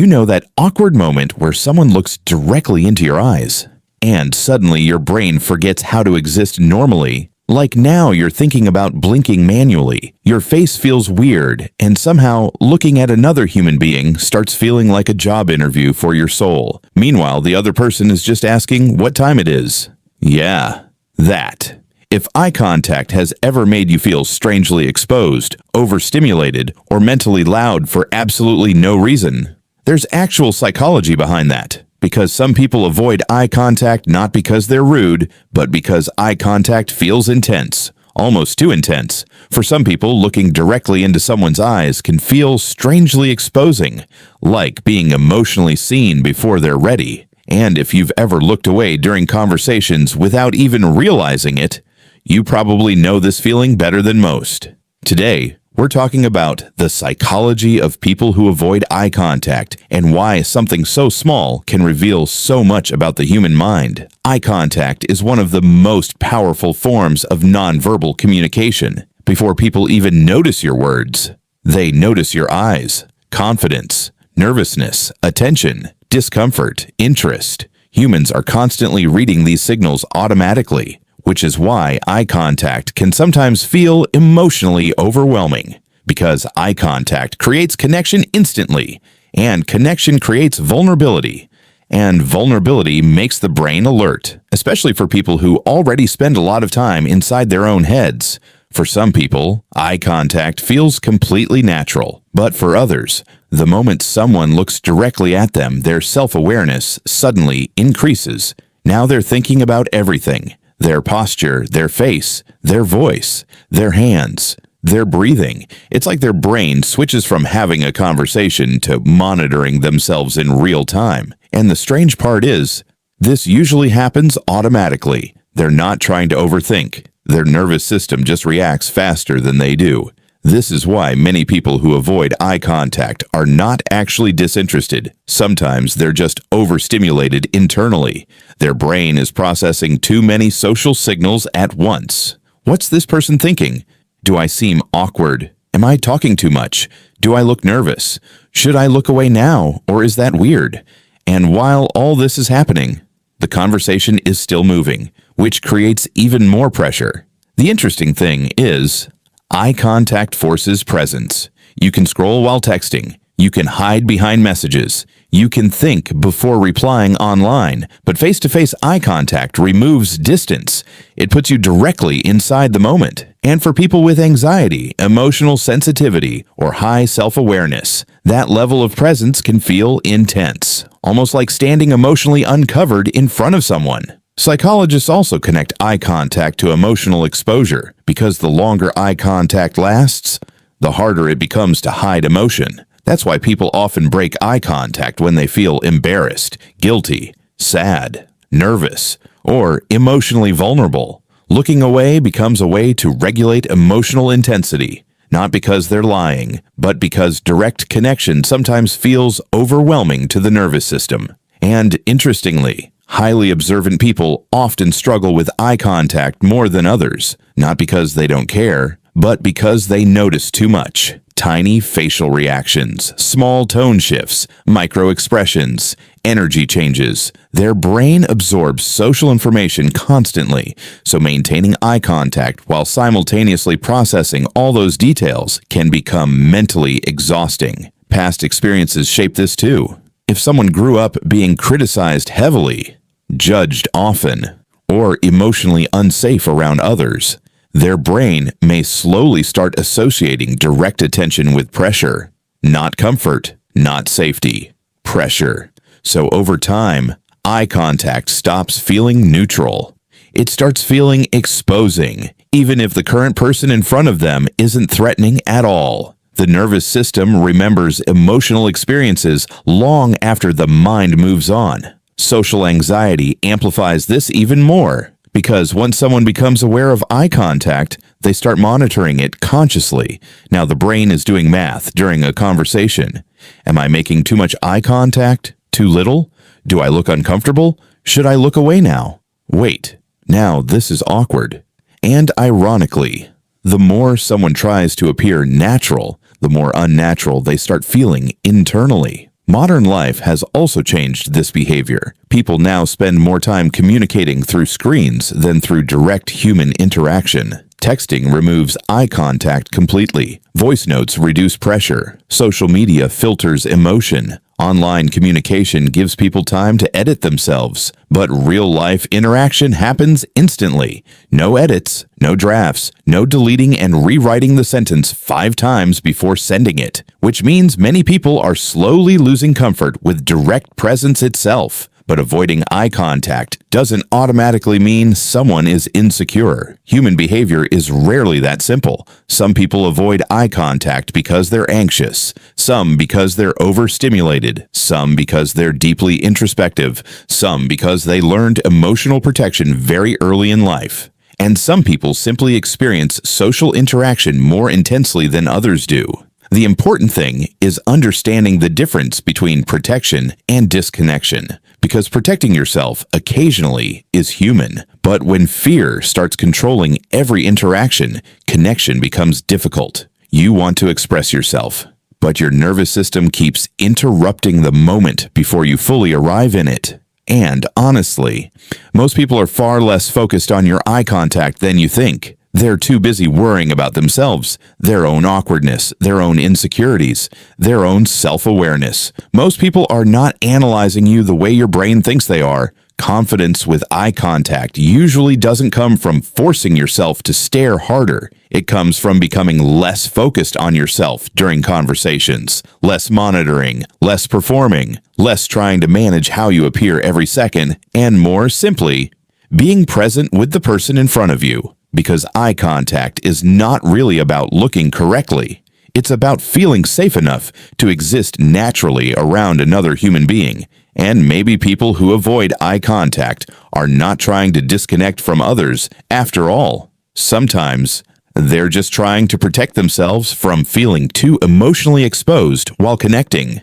You know that awkward moment where someone looks directly into your eyes, and suddenly your brain forgets how to exist normally. Like now you're thinking about blinking manually, your face feels weird, and somehow looking at another human being starts feeling like a job interview for your soul. Meanwhile, the other person is just asking what time it is. Yeah, that. If eye contact has ever made you feel strangely exposed, overstimulated, or mentally loud for absolutely no reason, there's actual psychology behind that. Because some people avoid eye contact not because they're rude, but because eye contact feels intense, almost too intense. For some people, looking directly into someone's eyes can feel strangely exposing, like being emotionally seen before they're ready. And if you've ever looked away during conversations without even realizing it, you probably know this feeling better than most. Today, we're talking about the psychology of people who avoid eye contact and why something so small can reveal so much about the human mind. Eye contact is one of the most powerful forms of nonverbal communication. Before people even notice your words, they notice your eyes, confidence, nervousness, attention, discomfort, interest. Humans are constantly reading these signals automatically, which is why eye contact can sometimes feel emotionally overwhelming. Because eye contact creates connection instantly, and connection creates vulnerability. And vulnerability makes the brain alert, especially for people who already spend a lot of time inside their own heads. For some people, eye contact feels completely natural, but for others, the moment someone looks directly at them, their self-awareness suddenly increases. Now they're thinking about everything. Their posture, their face, their voice, their hands, their breathing. It's like their brain switches from having a conversation to monitoring themselves in real time. And the strange part is, this usually happens automatically. They're not trying to overthink. Their nervous system just reacts faster than they do. This is why many people who avoid eye contact are not actually disinterested. Sometimes they're just overstimulated internally. Their brain is processing too many social signals at once. What's this person thinking? Do I seem awkward? Am I talking too much? Do I look nervous? Should I look away now, or is that weird? And while all this is happening, the conversation is still moving, which creates even more pressure. The interesting thing is, eye contact forces presence. You can scroll while texting. You can hide behind messages. You can think before replying online. But face-to-face eye contact removes distance. It puts you directly inside the moment. And for people with anxiety, emotional sensitivity, or high self-awareness, that level of presence can feel intense, almost like standing emotionally uncovered in front of someone. Psychologists also connect eye contact to emotional exposure, because the longer eye contact lasts, the harder it becomes to hide emotion. That's why people often break eye contact when they feel embarrassed, guilty, sad, nervous, or emotionally vulnerable. Looking away becomes a way to regulate emotional intensity, not because they're lying, but because direct connection sometimes feels overwhelming to the nervous system. And interestingly, highly observant people often struggle with eye contact more than others, not because they don't care, but because they notice too much. Tiny facial reactions, small tone shifts, micro-expressions, energy changes. Their brain absorbs social information constantly, so maintaining eye contact while simultaneously processing all those details can become mentally exhausting. Past experiences shape this too. If someone grew up being criticized heavily, judged often, or emotionally unsafe around others, their brain may slowly start associating direct attention with pressure, not comfort, not safety, pressure. So over time, eye contact stops feeling neutral. It starts feeling exposing, even if the current person in front of them isn't threatening at all. The nervous system remembers emotional experiences long after the mind moves on. Social anxiety amplifies this even more, because once someone becomes aware of eye contact, they start monitoring it consciously. Now the brain is doing math during a conversation. Am I making too much eye contact? Too little? Do I look uncomfortable? Should I look away now? Wait, now this is awkward. And ironically, the more someone tries to appear natural, the more unnatural they start feeling internally. Modern life has also changed this behavior. People now spend more time communicating through screens than through direct human interaction. Texting removes eye contact completely. Voice notes reduce pressure. Social media filters emotion. Online communication gives people time to edit themselves, but real-life interaction happens instantly. No edits, no drafts, no deleting and rewriting the sentence 5 times before sending it, which means many people are slowly losing comfort with direct presence itself. But avoiding eye contact doesn't automatically mean someone is insecure. Human behavior is rarely that simple. Some people avoid eye contact because they're anxious, some because they're overstimulated, some because they're deeply introspective, some because they learned emotional protection very early in life. And some people simply experience social interaction more intensely than others do. The important thing is understanding the difference between protection and disconnection, because protecting yourself occasionally is human. But when fear starts controlling every interaction, connection becomes difficult. You want to express yourself, but your nervous system keeps interrupting the moment before you fully arrive in it. And honestly, most people are far less focused on your eye contact than you think. They're too busy worrying about themselves, their own awkwardness, their own insecurities, their own self-awareness. Most people are not analyzing you the way your brain thinks they are. Confidence with eye contact usually doesn't come from forcing yourself to stare harder. It comes from becoming less focused on yourself during conversations, less monitoring, less performing, less trying to manage how you appear every second, and more simply, being present with the person in front of you. Because eye contact is not really about looking correctly. It's about feeling safe enough to exist naturally around another human being. And maybe people who avoid eye contact are not trying to disconnect from others after all. Sometimes they're just trying to protect themselves from feeling too emotionally exposed while connecting.